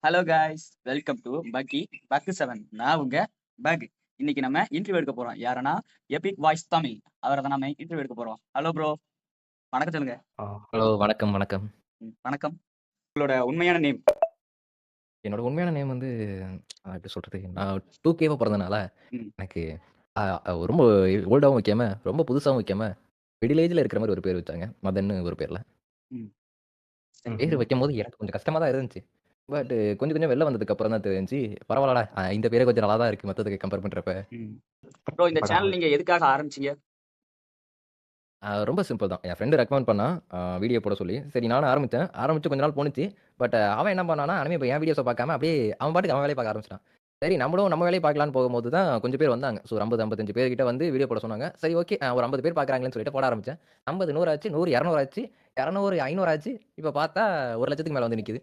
Hello guys welcome to பக்கு 7. நான் உங்க பக். இன்னைக்கு நம்ம இன்டர்வியூ எடுக்க போறோம். யாருன்னா எபிக் வாய்ஸ் தமிழ். அவரை தான் நம்ம இன்டர்வியூ எடுக்க போறோம். ஹலோ ப்ரோ, வணக்கம் சொல்லுங்க. ஹலோ. வணக்கம், வணக்கம். வணக்கம். உங்களோட உண்மையான நேம்? என்னோட உண்மையான நேம் வந்து எப்படி சொல்றது? நான் 2கேவா பொறந்தனால, ம். எனக்கு அ ரொம்ப ஓல்டாவும் வைக்காம, ரொம்ப புதுசாவும் வைக்காம, மிடில் ஏஜ்ல இருக்கிற மாரி ஒரு பேர் வச்சாங்க. மதன்னு ஒரு பேர்ல. ம். பேர் வைக்கும்போது எனக்கு கொஞ்சம் கஷ்டமா தான் இருந்துச்சு. பட் கொஞ்சம் கொஞ்சம் வெளில வந்ததுக்கு அப்புறம் தான் தெரிஞ்சுச்சு, பரவால்லடா இந்த பேரே கொஞ்சம் நல்லா தான் இருக்கு மத்ததுக்கு கம்பேர் பண்றப்ப. ம். ப்ரோ, இந்த சேனல் நீங்க எதுக்காக ஆரம்பிச்சீங்க? ரொம்ப சிம்பிள் தான். என் ஃப்ரெண்ட் ரெக்கமெண்ட் பண்ணான். வீடியோ போட சொல்லி. சரி நானும் ஆரம்பிச்சேன். ஆரம்பிச்சு கொஞ்ச நாள் போணுச்சு. பட் அவன் என்ன பண்ணான்னா, அனிமே இப்ப என் வீடியோஸ பார்க்காம அப்படியே அவன் பாட்டுக்கு அவன் வேலைய பார்க்க ஆரம்பிச்சுட்டான். சரி நம்மளும் நம்ம வேலைய பார்க்கலான்னு போகும்போது தான் கொஞ்சம் பேர் வந்தாங்க. ஸோ ஒரு 50, 55 பேர்கிட்ட வந்து வீடியோ போட சொன்னாங்க. சரி ஓகே. ஒரு 50 பேர் பார்க்குறாங்களேன்னு சொல்லிட்டு போட ஆரம்பிச்சேன். 50 100 ஆச்சு. 100 200 ஆச்சு. 200 500 ஆச்சு. இப்ப பார்த்தா 1,00,000க்கு மேல வந்து நிக்குது.